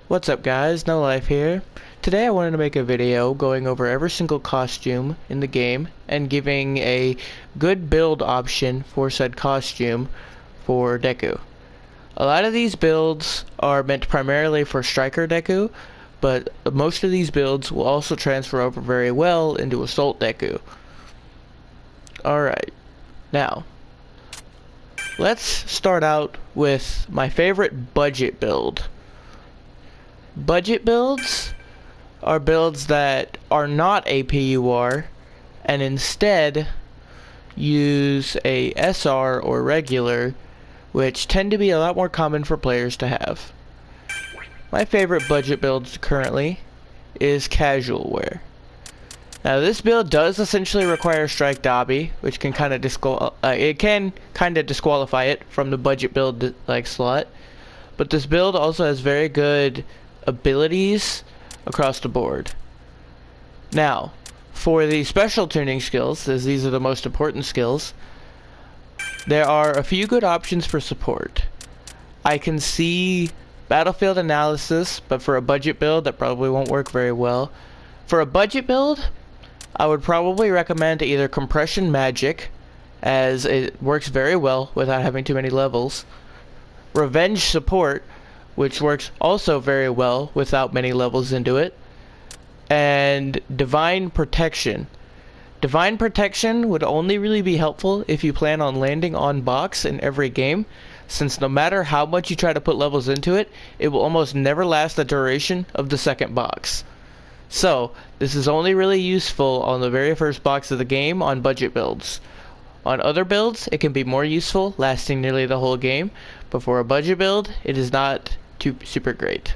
What's up guys, No Life here. Today I wanted to make a video going over every single costume in the game and giving a good build option for said costume for deku. A lot of these builds are meant primarily for striker deku, but most of these builds will also transfer over very well into assault deku. Alright, now let's start out with my favorite budget build. Budget builds are builds that are not a PUR and instead use a SR or regular, which tend to be a lot more common for players to have. My favorite budget build currently is casual wear. Now this build does essentially require strike dobby, which can kind of disqualify it from the budget build slot, but this build also has very good abilities across the board. Now, for the special tuning skills, as these are the most important skills, there are a few good options for support. I can see battlefield analysis, but for a budget build that probably won't work very well. For a budget build, I would probably recommend either compression magic, as it works very well without having too many levels, revenge support, which works also very well without many levels into it, and divine protection. Divine protection would only really be helpful if you plan on landing on box in every game, since no matter how much you try to put levels into it, it will almost never last the duration of the second box. So this is only really useful on the very first box of the game on budget builds. On other builds it can be more useful, lasting nearly the whole game, but for a budget build it is not super great.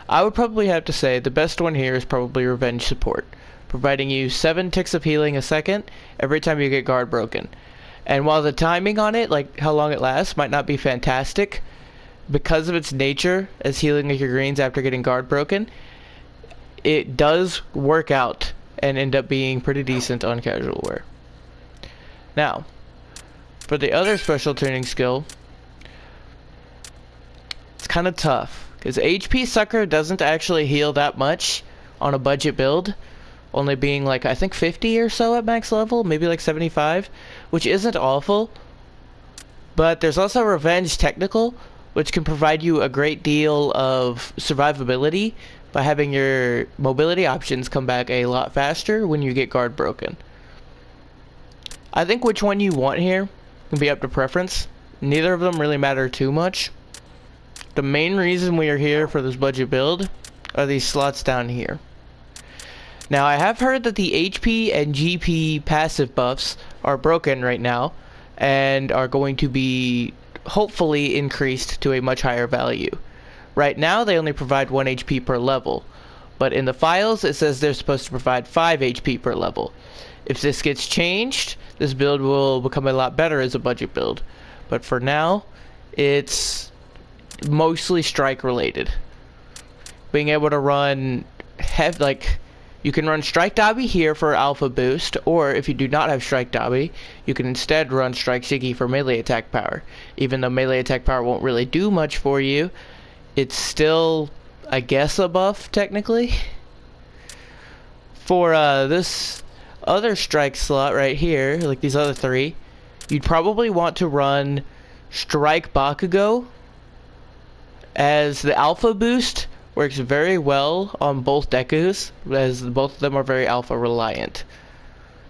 I would probably have to say the best one here is probably revenge support, providing you 7 ticks of healing a second every time you get guard broken. And while the timing on it, like how long it lasts, might not be fantastic, because of its nature as healing your greens after getting guard broken, it does work out and end up being pretty decent on casual wear. Now, for the other special tuning skill, it's kind of tough, because HP Sucker doesn't actually heal that much on a budget build, only being like I think 50 or so at max level, maybe like 75, which isn't awful. But there's also Revenge Technical, which can provide you a great deal of survivability by having your mobility options come back a lot faster when you get guard broken. I think which one you want here can be up to preference. Neither of them really matter too much. The main reason we are here for this budget build are these slots down here. Now I have heard that the HP and GP passive buffs are broken right now and are going to be hopefully increased to a much higher value. Right now they only provide 1 HP per level, but in the files it says they're supposed to provide 5 HP per level. If this gets changed, this build will become a lot better as a budget build, but for now it's mostly strike related. Being able to run you can run strike dobby here for alpha boost, or if you do not have strike dobby, you can instead run strike shiggy for melee attack power. Even though melee attack power won't really do much for you, it's still, I guess, a buff technically. For this other strike slot right here, like these other 3, you'd probably want to run strike Bakugo, as the alpha boost works very well on both dekus, as both of them are very alpha reliant.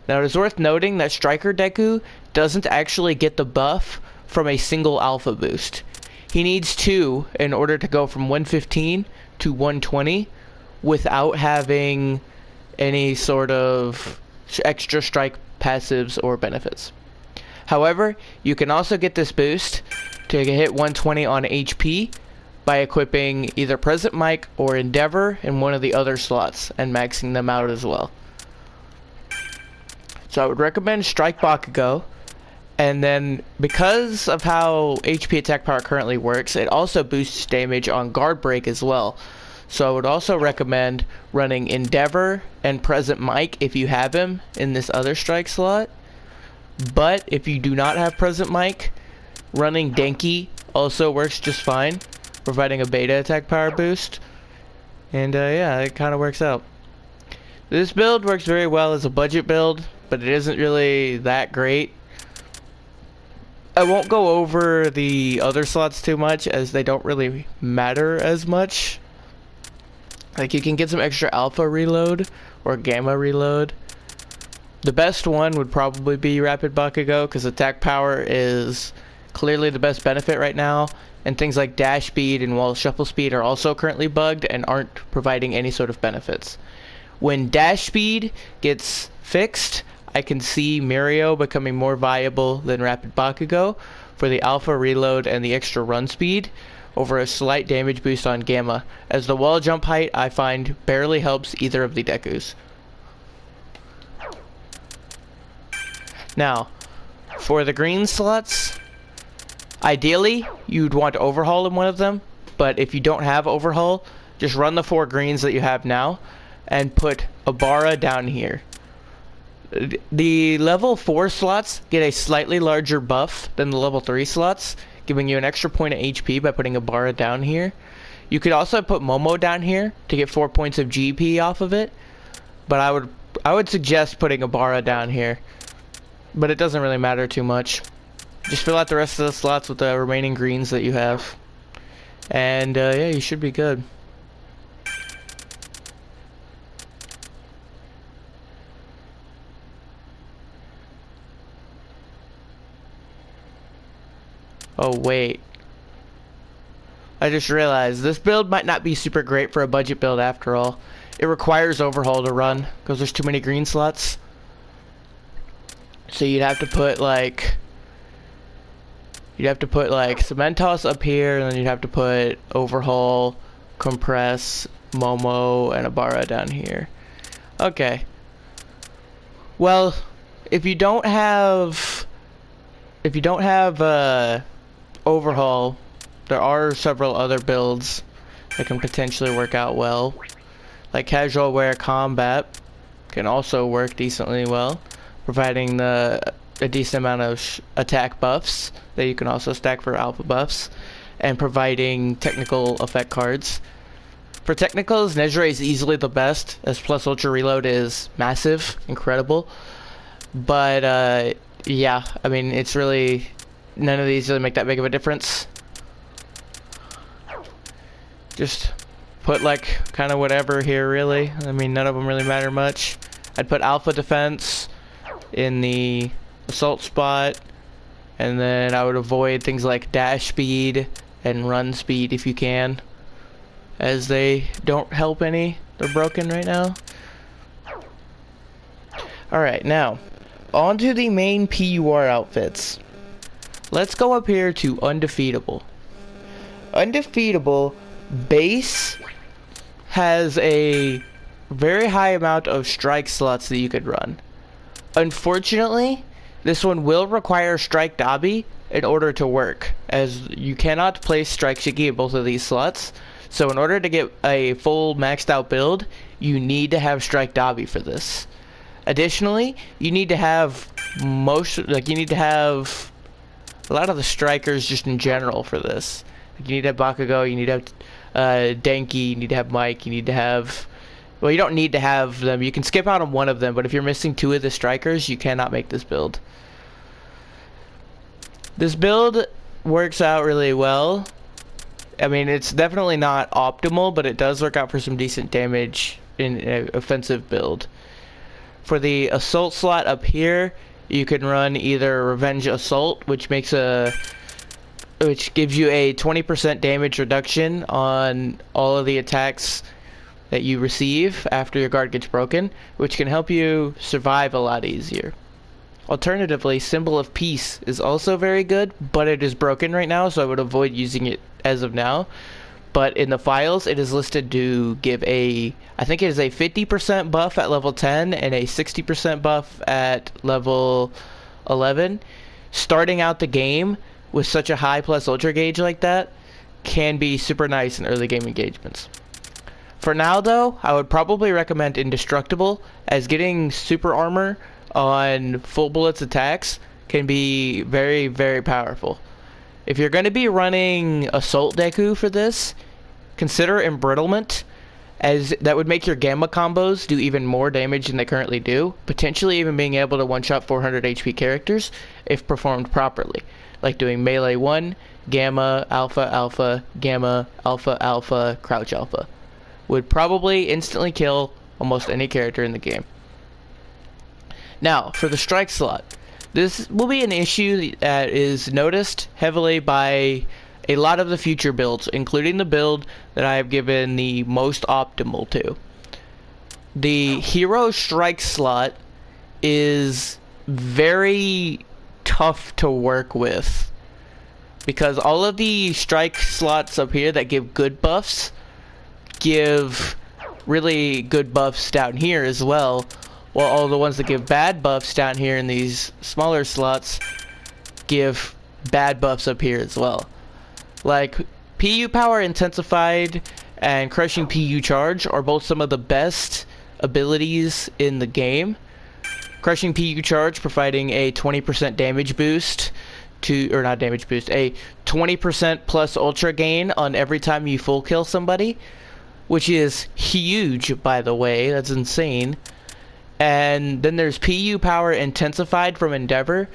Now it is worth noting that striker deku doesn't actually get the buff from a single alpha boost. He needs 2 in order to go from 115 to 120 without having any sort of extra strike passives or benefits. However, you can also get this boost to hit 120 on HP by equipping either Present Mic or Endeavor in one of the other slots and maxing them out as well. So I would recommend Strike Bakugo, and then because of how HP attack power currently works, it also boosts damage on guard break as well. So I would also recommend running Endeavor and Present Mic if you have him in this other strike slot. But if you do not have Present Mic, running Denki also works just fine. providing a beta attack power boost. And yeah, it kind of works out. This build works very well as a budget build, but it isn't really that great. I won't go over the other slots too much as they don't really matter as much. Like, you can get some extra alpha reload or gamma reload. The best one would probably be Rapid Bakugo because attack power is clearly the best benefit right now, and things like dash speed and wall shuffle speed are also currently bugged and aren't providing any sort of benefits. When dash speed gets fixed, I can see Mirio becoming more viable than Rapid Bakugo for the alpha reload and the extra run speed over a slight damage boost on Gamma, as the wall jump height I find barely helps either of the Dekus. Now, for the green slots, ideally you'd want to overhaul in one of them, but if you don't have overhaul, just run the 4 greens that you have now and put Abara down here. The level 4 slots get a slightly larger buff than the level 3 slots, giving you an extra point of HP by putting Abara down here. You could also put Momo down here to get 4 points of GP off of it, but I would suggest putting Abara down here. But it doesn't really matter too much. Just fill out the rest of the slots with the remaining greens that you have. And yeah, you should be good. Oh wait, I just realized this build might not be super great for a budget build after all. It requires overhaul to run because there's too many green slots. So you'd have to put like Cementos up here, and then you'd have to put overhaul, compress, Momo, and Abara down here. Okay. Well, if you don't have overhaul, there are several other builds that can potentially work out well. Like casual wear combat can also work decently well, providing a decent amount of attack buffs that you can also stack for alpha buffs, and providing technical effect cards. For technicals, Nezure is easily the best, as plus ultra reload is massive, incredible. But yeah, I mean, it's really, none of these really make that big of a difference. Just put like kind of whatever here, really. I mean, none of them really matter much. I'd put alpha defense in the assault spot, and then I would avoid things like dash speed and run speed if you can, as they don't help any. They're broken right now. Alright, now on to the main PUR outfits. Let's go up here to undefeatable. Undefeatable base has a very high amount of strike slots that you could run. Unfortunately, this one will require strike Dabi in order to work, as you cannot place strike Shiki in both of these slots. So in order to get a full maxed out build, you need to have strike Dabi for this. Additionally, you need to have you need to have a lot of the strikers just in general for this. You need to have Bakugo, you need to have Denki, you need to have Mike, you need to have... Well, you don't need to have them. You can skip out on one of them, but if you're missing 2 of the strikers, you cannot make this build. This build works out really well. I mean, it's definitely not optimal, but it does work out for some decent damage in an offensive build. For the assault slot up here, you can run either Revenge Assault, which gives you a 20% damage reduction on all of the attacks that you receive after your guard gets broken, which can help you survive a lot easier. Alternatively, Symbol of Peace is also very good, but it is broken right now, so I would avoid using it as of now. But in the files, it is listed to give I think it is a 50% buff at level 10 and a 60% buff at level 11. Starting out the game with such a high plus ultra gauge like that can be super nice in early game engagements. For now though, I would probably recommend Indestructible, as getting super armor on full bullets attacks can be very, very powerful. If you're going to be running Assault Deku for this, consider Embrittlement, as that would make your Gamma combos do even more damage than they currently do, potentially even being able to one-shot 400 HP characters if performed properly, like doing Melee 1, Gamma, Alpha, Alpha, Gamma, Alpha, Alpha, Crouch Alpha. Would probably instantly kill almost any character in the game. Now, for the strike slot. This will be an issue that is noticed heavily by a lot of the future builds, including the build that I have given the most optimal to. The hero strike slot is very tough to work with, because all of the strike slots up here that give good buffs give really good buffs down here as well, while all the ones that give bad buffs down here in these smaller slots give bad buffs up here as well. Like, PU Power Intensified and Crushing PU Charge are both some of the best abilities in the game. Crushing PU Charge providing a 20% damage boost to, or not damage boost, a 20% plus ultra gain on every time you full kill somebody, which is huge, by the way. That's insane. And then there's PU Power Intensified from Endeavor,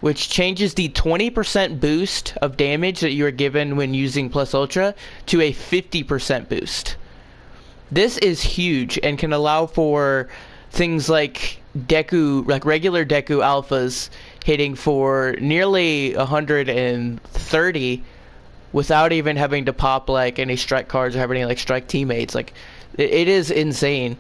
which changes the 20% boost of damage that you are given when using Plus Ultra to a 50% boost. This is huge and can allow for things like Deku, like regular Deku alphas hitting for nearly 130 without even having to pop like any strike cards or have any like strike teammates. Like, it is insane.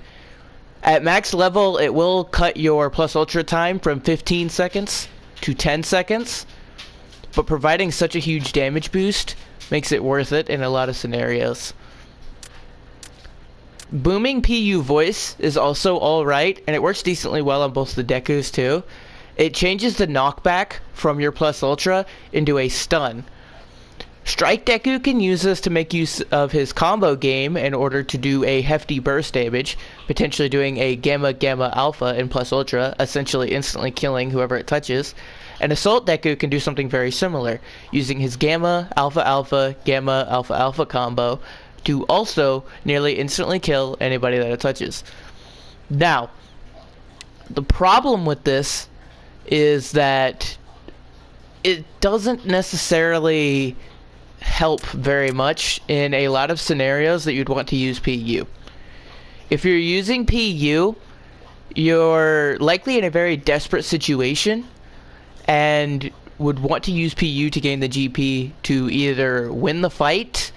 At max level, it will cut your Plus Ultra time from 15 seconds to 10 seconds, but providing such a huge damage boost makes it worth it in a lot of scenarios. Booming PU Voice is also alright, and it works decently well on both the Dekus too. It changes the knockback from your Plus Ultra into a stun. Strike Deku can use this to make use of his combo game in order to do a hefty burst damage, potentially doing a Gamma Gamma Alpha in Plus Ultra, essentially instantly killing whoever it touches. And Assault Deku can do something very similar, using his Gamma Alpha Alpha Gamma Alpha Alpha combo to also nearly instantly kill anybody that it touches. Now, the problem with this is that it doesn't necessarily help very much in a lot of scenarios that you'd want to use PU. If you're using PU, you're likely in a very desperate situation and would want to use PU to gain the GP to either win the fight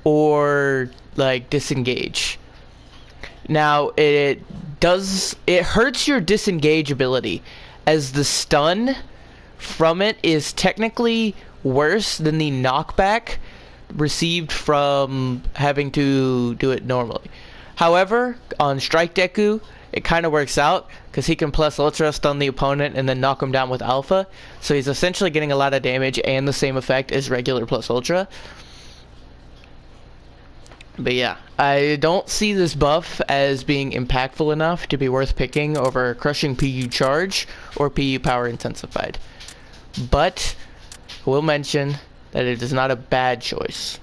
or like disengage. Now, it hurts your disengage ability, as the stun from it is technically worse than the knockback received from having to do it normally. However, on Strike Deku, it kind of works out, because he can Plus Ultra stun the opponent and then knock him down with Alpha, so he's essentially getting a lot of damage and the same effect as regular Plus Ultra. But yeah, I don't see this buff as being impactful enough to be worth picking over Crushing PU Charge or PU Power Intensified. But I will mention that it is not a bad choice.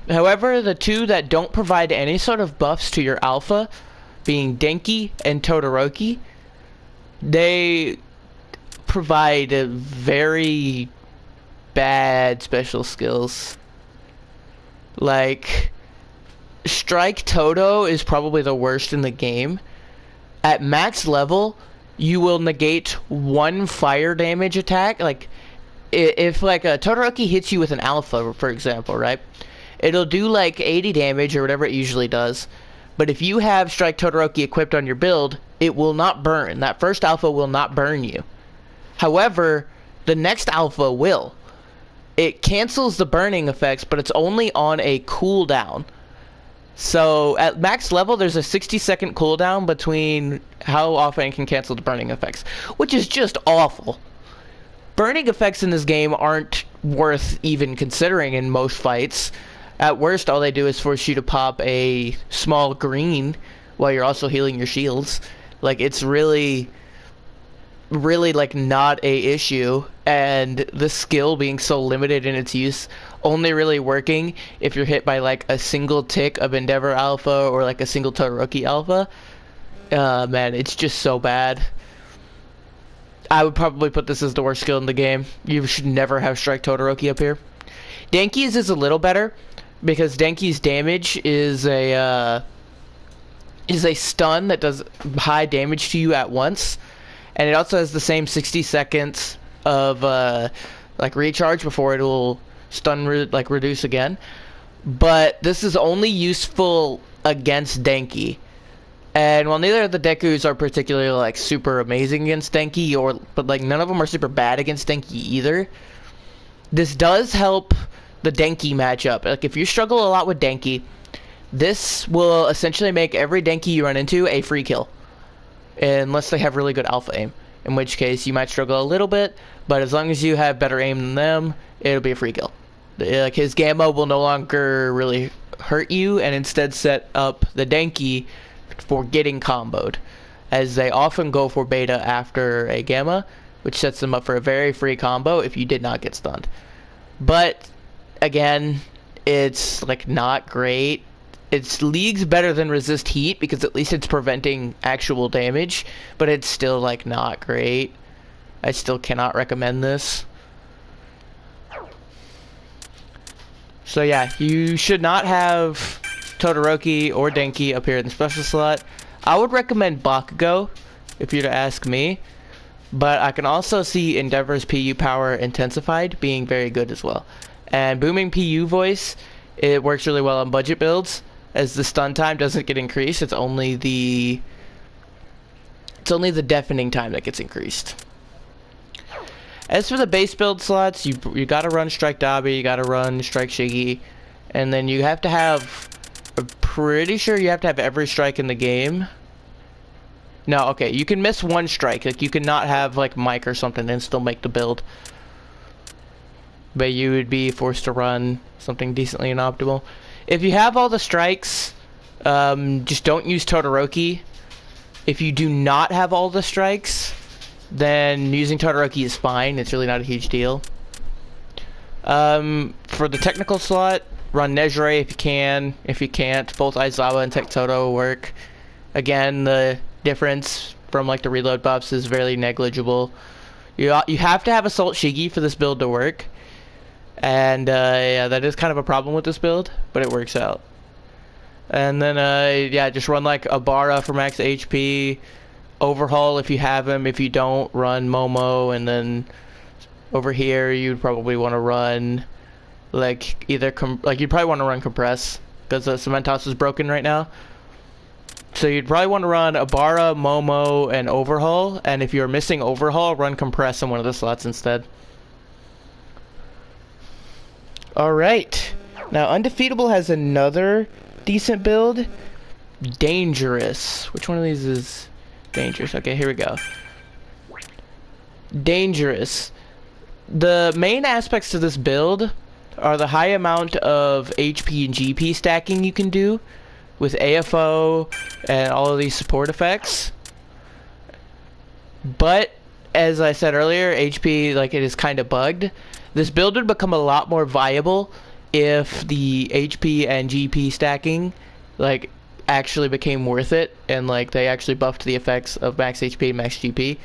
However, the two that don't provide any sort of buffs to your Alpha, being Denki and Todoroki, they provide very bad special skills. Like, Strike Todo is probably the worst in the game. At max level, you will negate one fire damage attack. Like, if like a Todoroki hits you with an Alpha, for example, right? It'll do like 80 damage or whatever it usually does. But if you have Strike Todoroki equipped on your build, it will not burn. That first Alpha will not burn you. However, the next Alpha will. It cancels the burning effects, but it's only on a cooldown. So at max level, there's a 60-second cooldown between how often it can cancel the burning effects, which is just awful. Burning effects in this game aren't worth even considering in most fights. At worst, all they do is force you to pop a small green while you're also healing your shields. Like, it's really really like not a issue, and the skill being so limited in its use, only really working if you're hit by like a single tick of Endeavor Alpha or like a single Todoroki Alpha. Man, it's just so bad. I would probably put this as the worst skill in the game. You should never have Strike Todoroki up here. Denki's is a little better because Denki's damage is a stun that does high damage to you at once, and it also has the same 60 seconds of like recharge before it'll stun reduce again. But this is only useful against Denki. And while neither of the Dekus are particularly like super amazing against Denki, but like none of them are super bad against Denki either, this does help the Denki matchup. Like if you struggle a lot with Denki, this will essentially make every Denki you run into a free kill, unless they have really good alpha aim, in which case you might struggle a little bit, but as long as you have better aim than them, it'll be a free kill. Like his Gamma will no longer really hurt you, and instead set up the Denki for getting comboed, as they often go for beta after a Gamma, which sets them up for a very free combo if you did not get stunned. But again, it's like not great. It's leagues better than resist heat because at least it's preventing actual damage, but it's still like not great. I still cannot recommend this. So yeah, you should not have Todoroki or Denki up here in the special slot. I would recommend Bakugo if you're to ask me, but I can also see Endeavor's PU power intensified being very good as well. And booming PU voice, it works really well on budget builds, as the stun time doesn't get increased. It's only the deafening time that gets increased. As for the base build slots, you gotta run Strike Dabi, you gotta run Strike Shiggy, and then you have to have, I'm pretty sure you have to have every strike in the game. No, okay, you can miss one strike. Like you cannot have like Mike or something and still make the build, but you would be forced to run something decently inoptimal. If you have all the strikes, just don't use Todoroki. If you do not have all the strikes, then using Todoroki is fine. It's really not a huge deal. For the technical slot, run Nejire if you can. If you can't, both Aizawa and Tech Todo work. Again, the difference from like the reload buffs is very negligible. You have to have Assault Shiggy for this build to work. And yeah, that is kind of a problem with this build, but it works out. And then yeah, just run like Abara for max HP, Overhaul if you have him. If you don't, run Momo, and then over here you'd probably want to run like either you'd probably want to run Compress because Cementos is broken right now. So you'd probably want to run Abara, Momo, and Overhaul. And if you're missing Overhaul, run Compress in one of the slots instead. Alright, now Undefeatable has another decent build. Dangerous. Which one of these is dangerous? Okay, here we go. Dangerous. The main aspects to this build are the high amount of HP and GP stacking you can do with AFO and all of these support effects. But, as I said earlier, HP, like, it is kind of bugged. This build would become a lot more viable if the HP and GP stacking, like, actually became worth it, and, like, they actually buffed the effects of max HP and max GP.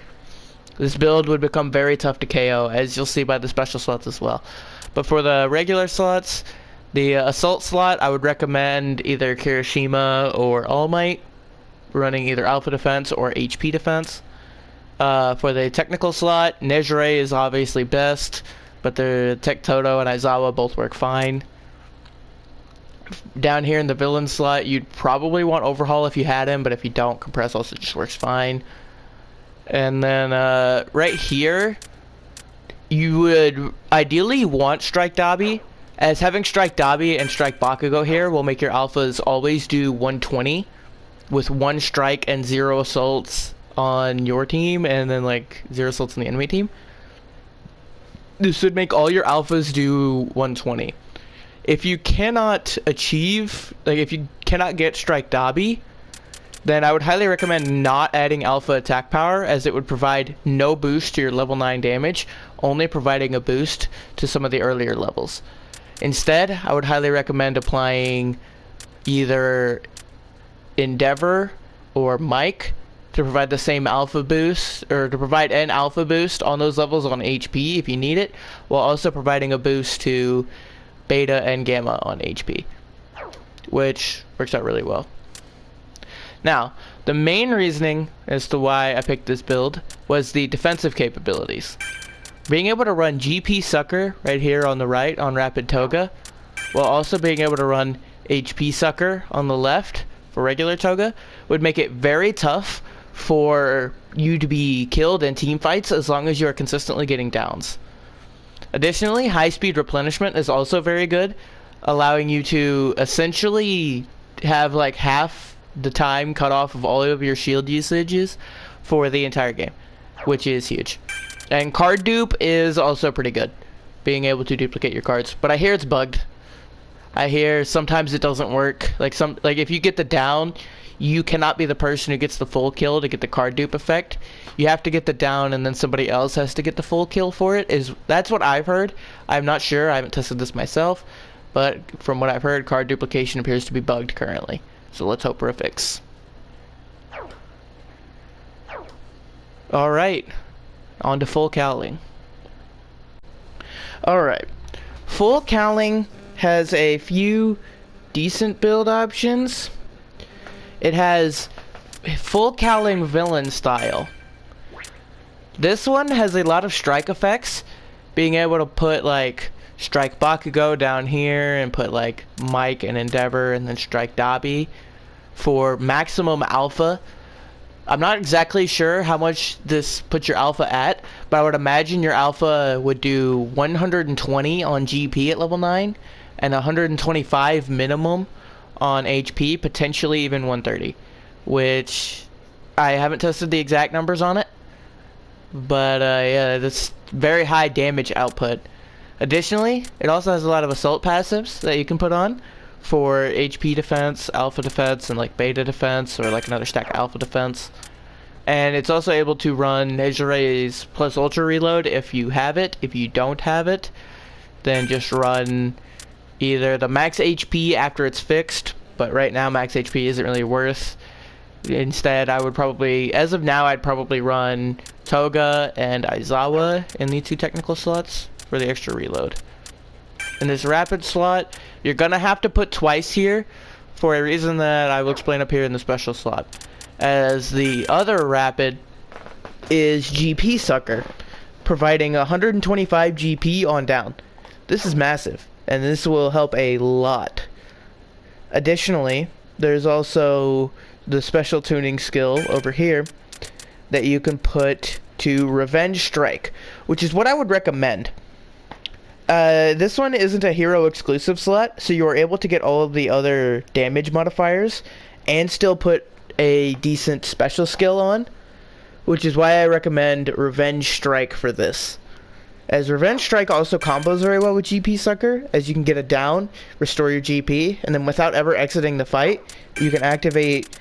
This build would become very tough to KO, as you'll see by the special slots as well. But for the regular slots, the assault slot, I would recommend either Kirishima or All Might, running either Alpha Defense or HP Defense. For the technical slot, Nejire is obviously best, but the Tech Todo and Aizawa both work fine. Down here in the villain slot, you'd probably want Overhaul if you had him, but if you don't, Compress also just works fine. And then right here, you would ideally want Strike Dabi, as having Strike Dabi and Strike Bakugo here will make your alphas always do 120 with 1 strike and 0 assaults on your team, and then like 0 assaults on the enemy team. This would make all your alphas do 120. If you cannot achieve, like if you cannot get Strike Dabi, then I would highly recommend not adding alpha attack power, as it would provide no boost to your level 9 damage, only providing a boost to some of the earlier levels. Instead, I would highly recommend applying either Endeavor or Mike to provide the same alpha boost, or to provide an alpha boost on those levels on HP if you need it, while also providing a boost to Beta and Gamma on HP, which works out really well. Now, the main reasoning as to why I picked this build was the defensive capabilities. Being able to run GP Sucker right here on the right on Rapid Toga, while also being able to run HP Sucker on the left for regular Toga, would make it very tough for you to be killed in team fights as long as you are consistently getting downs. Additionally, high speed replenishment is also very good, allowing you to essentially have like half the time cut off of all of your shield usages for the entire game, which is huge. And card dupe is also pretty good, being able to duplicate your cards, but I hear it's bugged. I hear sometimes it doesn't work. Like if you get the down, you cannot be the person who gets the full kill to get the card dupe effect. You have to get the down and then somebody else has to get the full kill for it. That's what I've heard. I'm not sure, I haven't tested this myself, but from what I've heard, card duplication appears to be bugged currently. So let's hope for a fix. Alright, on to full cowling. Alright, full cowling has a few decent build options. It has full cowling villain style. This one has a lot of strike effects, being able to put like strike Bakugo down here and put like Mike and Endeavor and then strike Dabi for maximum alpha. I'm not exactly sure how much this puts your alpha at, but I would imagine your alpha would do 120 on GP at level 9 and 125 minimum on HP, potentially even 130, which I haven't tested the exact numbers on it, but yeah, that's very high damage output. Additionally, it also has a lot of assault passives that you can put on for HP defense, alpha defense, and like beta defense, or like another stack alpha defense. And it's also able to run Edge Raise plus Ultra Reload if you have it. If you don't have it, then just run either the max HP after it's fixed, but right now max HP isn't really worth. Instead, I would probably, as of now, I'd probably run Toga and Aizawa in the 2 technical slots for the extra reload. In this rapid slot, you're gonna have to put twice here for a reason that I will explain up here in the special slot, as the other rapid is GP Sucker, providing 125 GP on down. This is massive, and this will help a lot. Additionally, there's also the special tuning skill over here that you can put to Revenge Strike, which is what I would recommend. This one isn't a hero exclusive slot, so you are able to get all of the other damage modifiers and still put a decent special skill on, which is why I recommend Revenge Strike for this. As Revenge Strike also combos very well with GP Sucker, as you can get a down, restore your GP, and then without ever exiting the fight, you can activate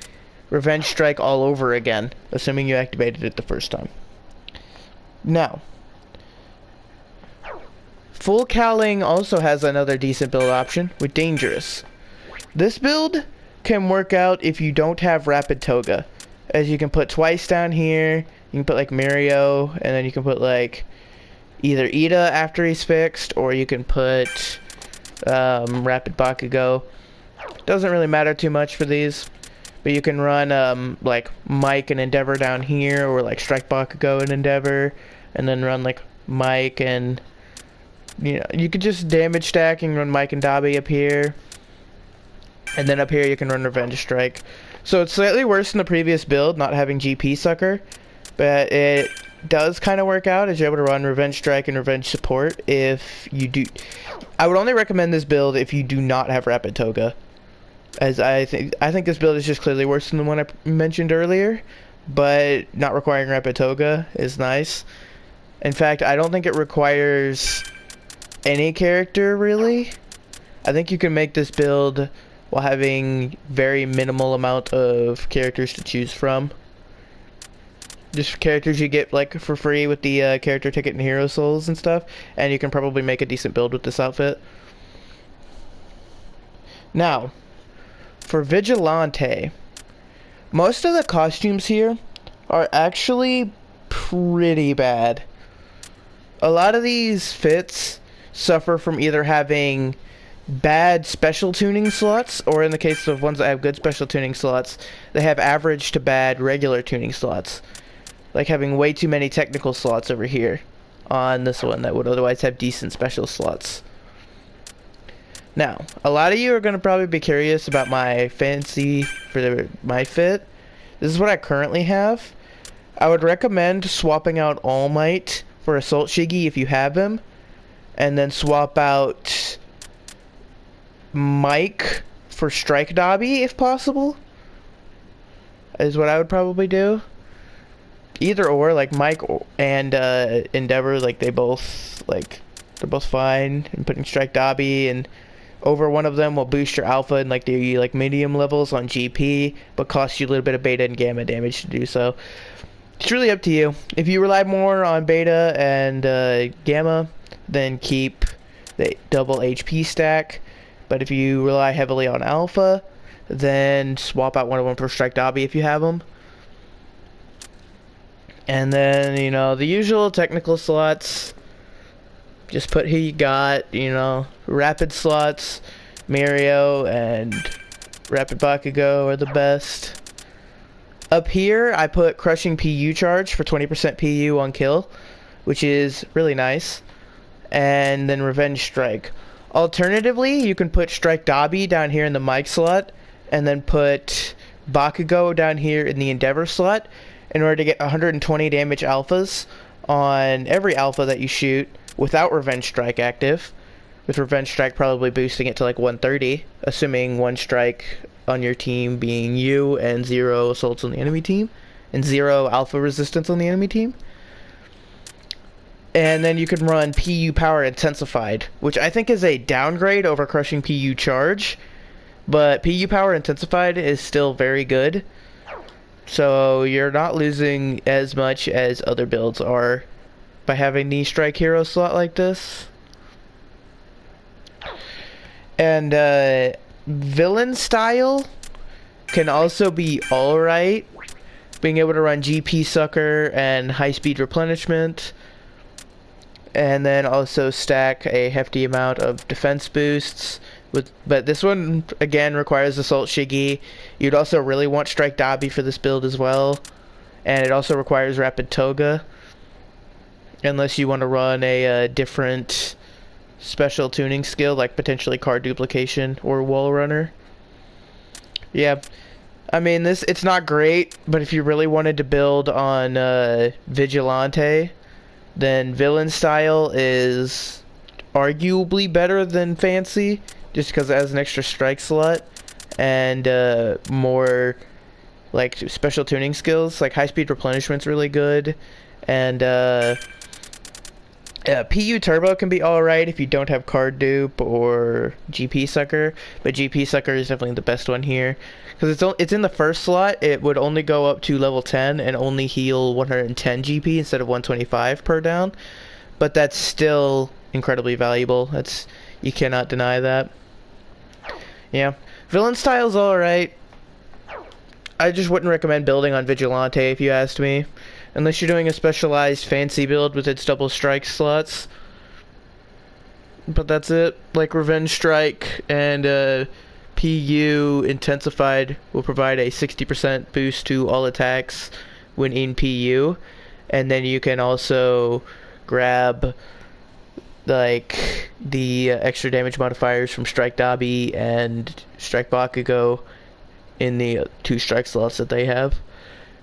Revenge Strike all over again, assuming you activated it the first time. Now, full cowling also has another decent build option with Dangerous. This build can work out if you don't have Rapid Toga, as you can put twice down here. You can put like Mario, and then you can put like either Ida after he's fixed, or you can put Rapid Bakugo. Doesn't really matter too much for these, but you can run like Mike and Endeavor down here, or like Strike Bakugo and Endeavor, and then run like Mike and, you know, you could just damage stack and run Mike and Dabi up here, and then up here you can run Revenge Strike. So it's slightly worse than the previous build, not having GP Sucker, but it does kind of work out as you're able to run Revenge Strike and Revenge Support if you do. I would only recommend this build if you do not have Rapid Toga, as I think this build is just clearly worse than the one I mentioned earlier, but not requiring Rapid Toga is nice. In fact, I don't think it requires any character really. I think you can make this build while having very minimal amount of characters to choose from. Just characters you get like for free with the character ticket and hero souls and stuff, and you can probably make a decent build with this outfit. Now, for Vigilante, most of the costumes here are actually pretty bad. A lot of these fits suffer from either having bad special tuning slots, or in the case of ones that have good special tuning slots, they have average to bad regular tuning slots. Like having way too many technical slots over here on this one that would otherwise have decent special slots. Now, a lot of you are going to probably be curious about my fancy for my fit. This is what I currently have. I would recommend swapping out All Might for Assault Shiggy if you have him, and then swap out Mike for Strike Dobby if possible, is what I would probably do. Either or, like Mike and Endeavor, like they're both fine. And putting Strike Dobby and over one of them will boost your alpha and like the medium levels on GP, but costs you a little bit of beta and gamma damage to do so. It's really up to you. If you rely more on beta and gamma, then keep the double HP stack. But if you rely heavily on alpha, then swap out one of them for Strike Dobby if you have them. And then, you know, the usual technical slots. Just put who you got, you know. Rapid slots, Mario and Rapid Bakugo are the best. Up here, I put Crushing PU Charge for 20% PU on kill, which is really nice. And then Revenge Strike. Alternatively, you can put Strike Dobby down here in the Mike slot, and then put Bakugo down here in the Endeavor slot, in order to get 120 damage alphas on every alpha that you shoot without Revenge Strike active. With Revenge Strike probably boosting it to like 130, assuming one strike on your team being you and 0 assaults on the enemy team, and 0 alpha resistance on the enemy team. And then you can run PU Power Intensified, which I think is a downgrade over Crushing PU Charge, but PU Power Intensified is still very good. So you're not losing as much as other builds are by having the Strike Hero slot like this. And Villain Style can also be alright. Being able to run GP Sucker and High Speed Replenishment. And then also stack a hefty amount of defense boosts. But this one, again, requires Assault Shiggy. You'd also really want Strike Dobby for this build as well. And it also requires Rapid Toga. Unless you want to run a different special tuning skill, like potentially Card Duplication or Wall Runner. Yeah, I mean, it's not great, but if you really wanted to build on Vigilante, then Villain Style is arguably better than Fancy, just because it has an extra strike slot and more like special tuning skills. Like High Speed Replenishment's really good, and PU Turbo can be alright if you don't have Card Dupe or GP Sucker, but GP Sucker is definitely the best one here. Because it's in the first slot, it would only go up to level 10 and only heal 110 GP instead of 125 per down. But that's still incredibly valuable. You cannot deny that. Yeah. Villain Style's alright. I just wouldn't recommend building on Vigilante if you asked me. Unless you're doing a specialized fancy build with its double strike slots. But that's it. Like Revenge Strike and PU Intensified will provide a 60% boost to all attacks when in PU. And then you can also grab like the extra damage modifiers from Strike Dobby and Strike Bakugo in the 2 strike slots that they have.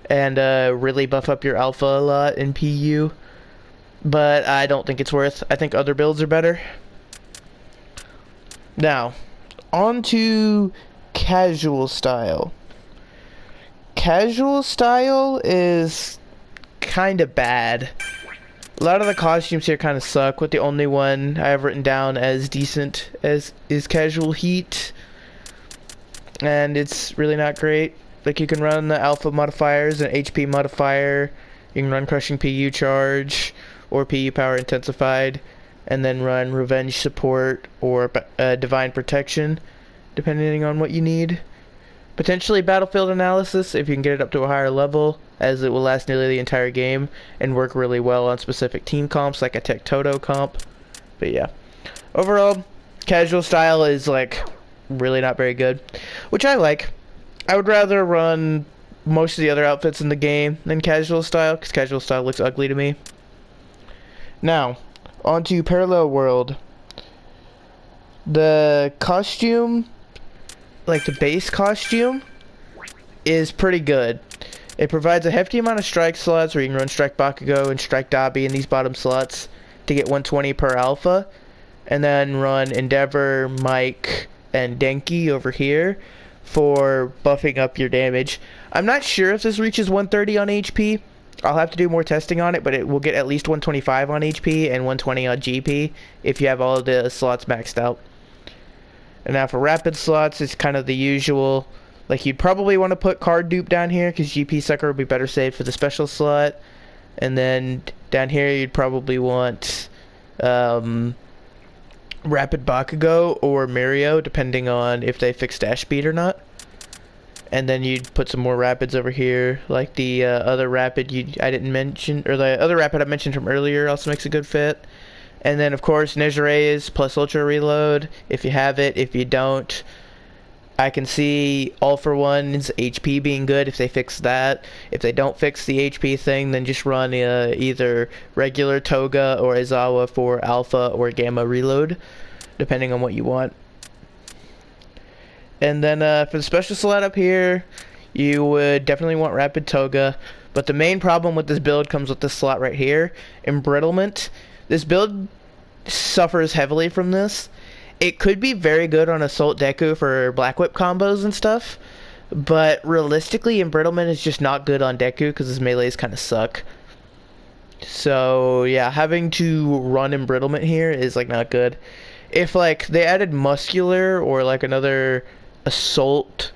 And really buff up your alpha a lot in PU. But I don't think it's worth. I think other builds are better. Now, on to Casual Style. Casual Style is kind of bad. A lot of the costumes here kind of suck, with the only one I have written down as decent as is Casual Heat. and it's really not great. Like, you can run the alpha modifiers, an HP modifier, you can run crushing PU charge, or PU power intensified, and then run revenge support or divine protection, depending on what you need. Potentially battlefield analysis if you can get it up to a higher level, as it will last nearly the entire game and work really well on specific team comps like a Tech Toto comp. But yeah, overall, casual style is like really not very good, which I like. I would rather run most of the other outfits in the game than casual style, because casual style looks ugly to me. Now, on to Parallel World. The costume, like the base costume, is pretty good. It provides a hefty amount of strike slots where you can run Strike Bakugo and Strike Dabi in these bottom slots to get 120 per alpha, and then run Endeavor, Mike, and Denki over here for buffing up your damage. I'm not sure if this reaches 130 on HP. I'll have to do more testing on it, but it will get at least 125 on HP and 120 on GP if you have all of the slots maxed out. And now for rapid slots, it's kind of the usual. Like, you'd probably want to put card dupe down here because GP sucker will be better saved for the special slot. And then down here you'd probably want rapid Bakugo or Mirio, depending on if they fix dash speed or not. And then you'd put some more rapids over here, like the other rapid I didn't mention, or the other rapid I mentioned from earlier also makes a good fit. And then of course Nejire's plus ultra reload if you have it. If you don't, I can see All for One's HP being good if they fix that. If they don't fix the HP thing, then just run either regular Toga or Izawa for alpha or gamma reload, depending on what you want. And then for the special slot up here, you would definitely want Rapid Toga. But the main problem with this build comes with this slot right here, Embrittlement. This build suffers heavily from this. It could be very good on Assault Deku for Black Whip combos and stuff, but realistically, Embrittlement is just not good on Deku because his melees kind of suck. So yeah, having to run Embrittlement here is like not good. If like they added Muscular or like another Assault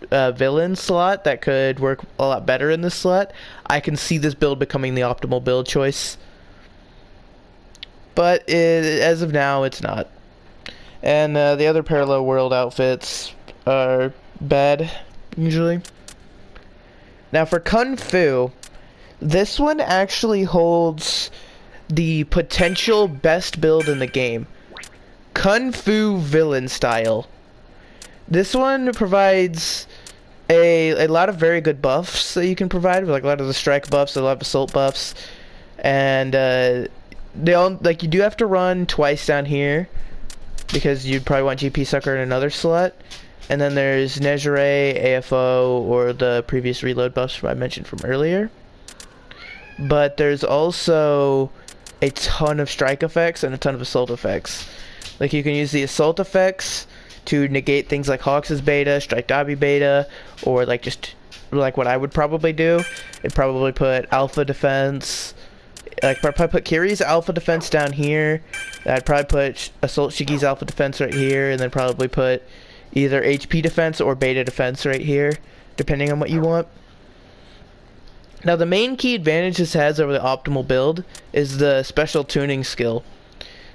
villain slot that could work a lot better in this slot, I can see this build becoming the optimal build choice. But as of now, it's not. And the other Parallel World outfits are bad, usually. Now for Kung Fu, this one actually holds the potential best build in the game. Kung Fu villain style. This one provides a lot of very good buffs that you can provide, like a lot of the strike buffs, a lot of assault buffs, and they all, like, you do have to run twice down here because you'd probably want GP Sucker in another slot. And then there's Nejire, AFO, or the previous reload buffs I mentioned from earlier. But there's also a ton of strike effects and a ton of assault effects. Like, you can use the assault effects to negate things like Hawks' beta, Strike Dabi beta, or like just like what I would probably do. I'd probably put alpha defense. Like, I'd probably put Kiri's alpha defense down here. I'd probably put Assault Shiki's alpha defense right here, and then probably put either HP defense or beta defense right here, depending on what you want. Now, the main key advantage this has over the optimal build is the special tuning skill.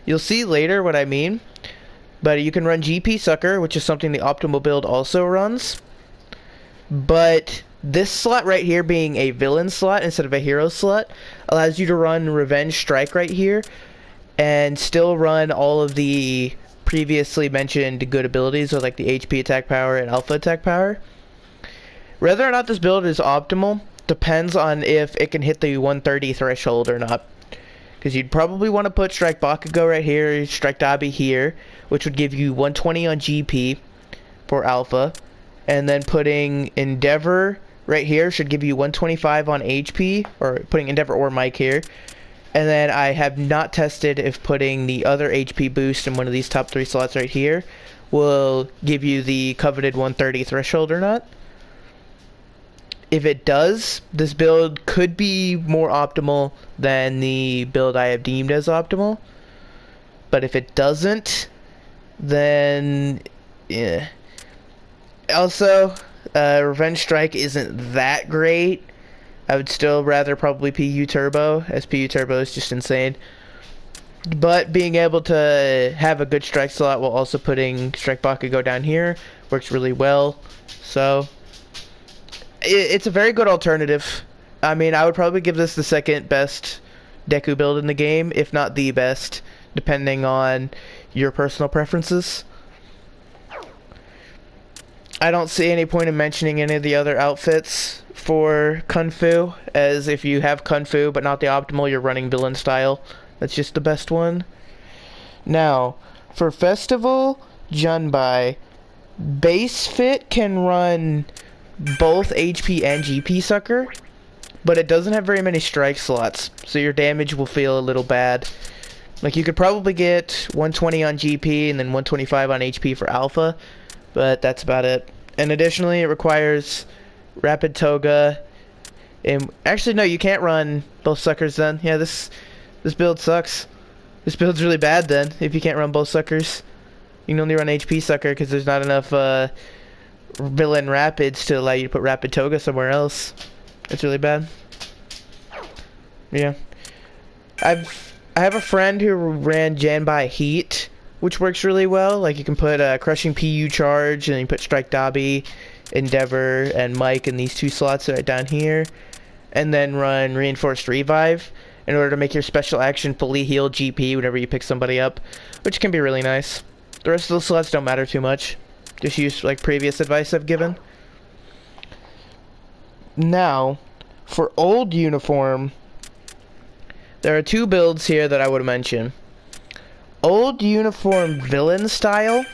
You'll see later what I mean, but you can run GP Sucker, which is something the optimal build also runs. But this slot right here, being a villain slot instead of a hero slot, allows you to run Revenge Strike right here and still run all of the previously mentioned good abilities, so like the HP attack power and alpha attack power. Whether or not this build is optimal depends on if it can hit the 130 threshold or not. Because you'd probably want to put Strike Bakugo right here, Strike Dabi here, which would give you 120 on GP for alpha. And then putting Endeavor right here should give you 125 on HP, or putting Endeavor or Mike here. And then I have not tested if putting the other HP boost in one of these top 3 slots right here will give you the coveted 130 threshold or not. If it does, this build could be more optimal than the build I have deemed as optimal. But if it doesn't, then yeah. Also, Revenge Strike isn't that great. I would still rather probably PU Turbo, as PU Turbo is just insane. But being able to have a good strike slot while also putting Strike Bakugo down here works really well. So, it's a very good alternative. I mean, I would probably give this the second best Deku build in the game, if not the best, depending on your personal preferences. I don't see any point in mentioning any of the other outfits for Kung Fu, as if you have Kung Fu but not the optimal, you're running villain style. That's just the best one. Now, for Festival, Jinbei, base fit can run both HP and GP sucker, but it doesn't have very many strike slots, so your damage will feel a little bad. Like, you could probably get 120 on GP and then 125 on HP for Alpha, but that's about it. And additionally, it requires Rapid Toga. And actually, no, you can't run both suckers then. Yeah, this build sucks. This build's really bad then, if you can't run both suckers. You can only run HP sucker because there's not enough villain rapids to allow you to put Rapid Toga somewhere else. It's really bad. Yeah. I have a friend who ran Jinbei Heat, which works really well. Like, you can put Crushing PU Charge, and then you put Strike Dabi, Endeavor, and Mike in these two slots right down here. And then run Reinforced Revive in order to make your special action fully heal GP whenever you pick somebody up, which can be really nice. The rest of the slots don't matter too much. Just use, like, previous advice I've given. Now, for old uniform, there are two builds here that I would mention. Old uniform villain style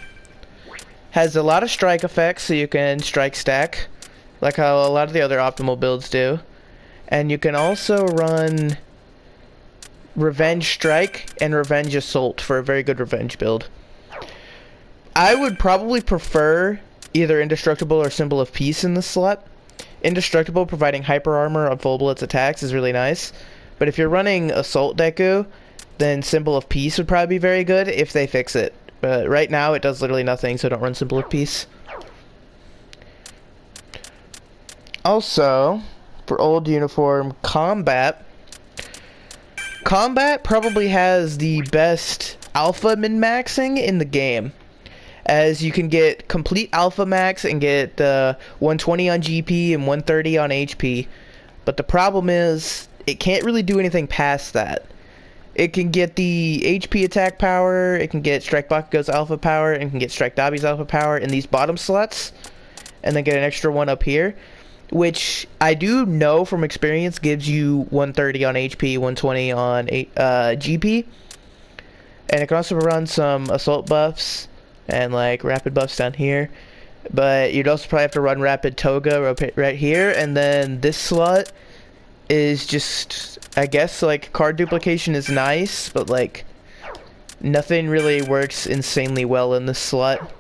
has a lot of strike effects, so you can strike stack, like how a lot of the other optimal builds do. And you can also run Revenge Strike and Revenge Assault for a very good revenge build. I would probably prefer either Indestructible or Symbol of Peace in this slot. Indestructible, providing hyper armor on full blitz attacks, is really nice. But if you're running Assault Deku, then Symbol of Peace would probably be very good if they fix it. But right now it does literally nothing, so don't run Symbol of Peace. Also, for old uniform, Combat probably has the best alpha min-maxing in the game, as you can get complete alpha max and get 120 on GP and 130 on HP. But the problem is, it can't really do anything past that. It can get the HP attack power, it can get Strike Bakugo's alpha power, and can get Strike Dabi's alpha power in these bottom slots, and then get an extra one up here, which I do know from experience gives you 130 on HP, 120 on GP, and it can also run some assault buffs and like rapid buffs down here, but you'd also probably have to run Rapid Toga right here, and then this slot is just, I guess, like, card duplication is nice, but like nothing really works insanely well in this slot.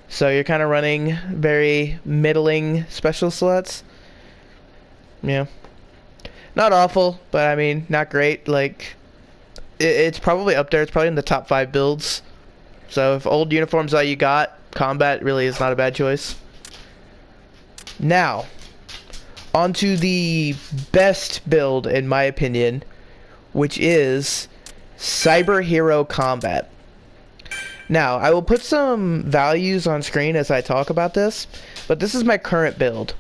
So you're kind of running very middling special slots. Yeah. Not awful, but I mean, not great. Like, it's probably up there. It's probably in the top 5 builds. So if old uniform's all you got, Combat really is not a bad choice. Now, onto the best build, in my opinion, which is Cyber Hero Combat. Now, I will put some values on screen as I talk about this, but this is my current build.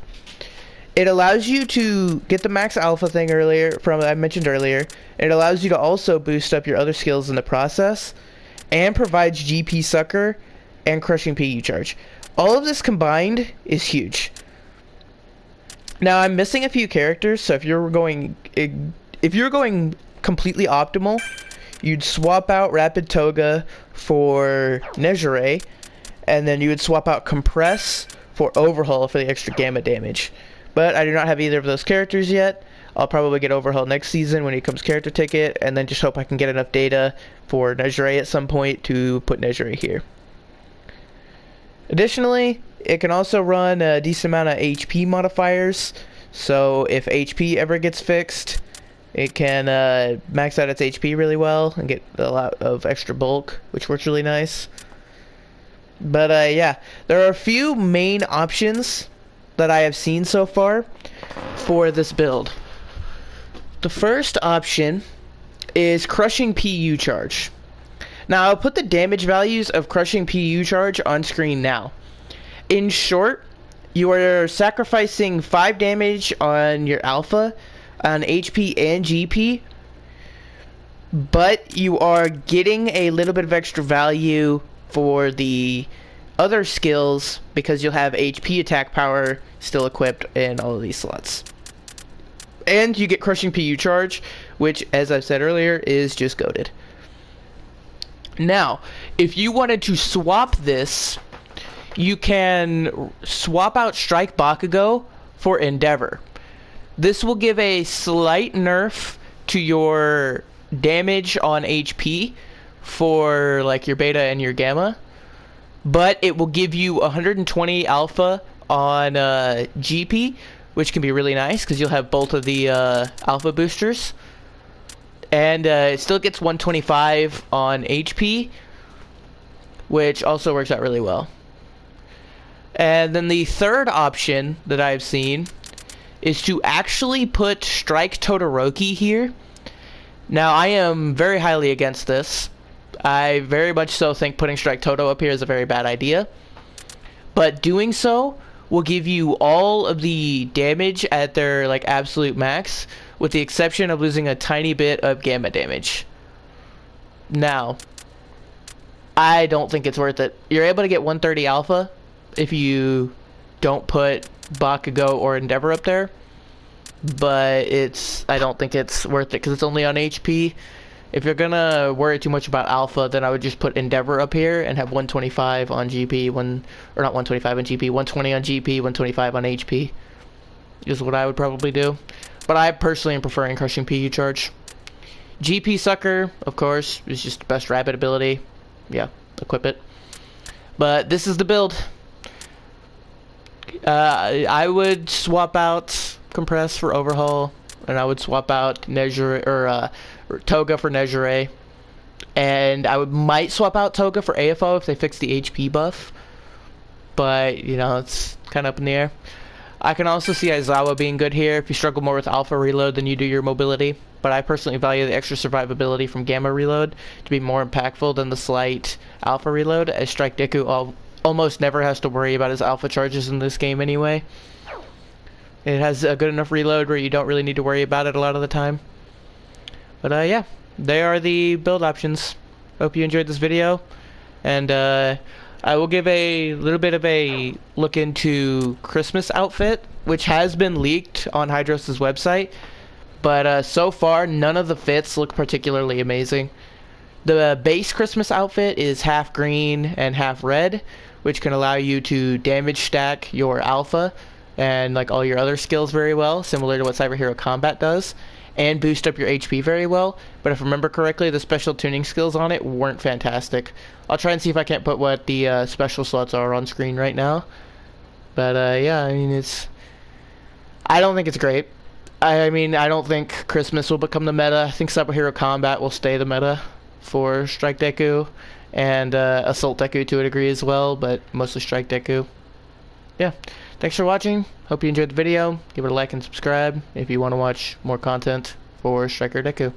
It allows you to get the max alpha thing I mentioned earlier. It allows you to also boost up your other skills in the process, and provides GP sucker and crushing PU charge. All of this combined is huge. Now, I'm missing a few characters, so if you're going completely optimal, you'd swap out Rapid Toga for Nejire, and then you would swap out Compress for Overhaul for the extra gamma damage. But I do not have either of those characters yet. I'll probably get Overhaul next season when it comes character ticket, and then just hope I can get enough data for Nejire at some point to put Nejire here. Additionally, it can also run a decent amount of HP modifiers, so if HP ever gets fixed, it can max out its HP really well and get a lot of extra bulk, which works really nice. But yeah, there are a few main options that I have seen so far for this build. The first option is crushing PU charge. Now I'll put the damage values of crushing PU charge on screen now. In short, you are sacrificing 5 damage on your alpha, on HP and GP, but you are getting a little bit of extra value for the other skills because you'll have HP attack power still equipped in all of these slots. And you get crushing PU charge, which, as I've said earlier, is just goated. Now, if you wanted to swap this, you can swap out Strike Bakugo for Endeavor. This will give a slight nerf to your damage on HP for like your beta and your gamma, but it will give you 120 alpha on GP, which can be really nice because you'll have both of the alpha boosters. And it still gets 125 on HP, which also works out really well. And then the third option that I've seen is to actually put Strike Todoroki here. Now, I am very highly against this. I very much so think putting Strike Toto up here is a very bad idea. But doing so will give you all of the damage at their like absolute max, with the exception of losing a tiny bit of gamma damage. Now, I don't think it's worth it. You're able to get 130 alpha if you don't put Bakugo or Endeavor up there, but I don't think it's worth it because it's only on HP. If you're gonna worry too much about alpha, then I would just put Endeavor up here and have 125 on GP, or not 125 on GP, 120 on GP, 125 on HP is what I would probably do. But I personally am preferring crushing PU charge. GP Sucker, of course, is just the best rapid ability. Yeah, equip it. But this is the build. I would swap out Compress for Overhaul, and I would swap out Nejire, or Toga for Nejire, and I might swap out Toga for AFO if they fix the HP buff, but you know, it's kind of up in the air. I can also see Aizawa being good here if you struggle more with alpha reload than you do your mobility, but I personally value the extra survivability from gamma reload to be more impactful than the slight alpha reload, as Strike Deku almost never has to worry about his alpha charges in this game anyway. It has a good enough reload where you don't really need to worry about it a lot of the time. But yeah, they are the build options. Hope you enjoyed this video, and I will give a little bit of a look into Christmas outfit, which has been leaked on Hydros' website, but so far none of the fits look particularly amazing. The base Christmas outfit is half green and half red, which can allow you to damage stack your alpha and like all your other skills very well, similar to what Cyber Hero Combat does, and boost up your HP very well. But if I remember correctly, the special tuning skills on it weren't fantastic. I'll try and see if I can't put what the special slots are on screen right now. But yeah, I mean, I don't think it's great. I mean, I don't think Christmas will become the meta. I think Cyber Hero Combat will stay the meta for Strike Deku, and Assault Deku to a degree as well, but mostly Strike Deku. Yeah, thanks for watching. Hope you enjoyed the video. Give it a like and subscribe if you want to watch more content for Striker Deku.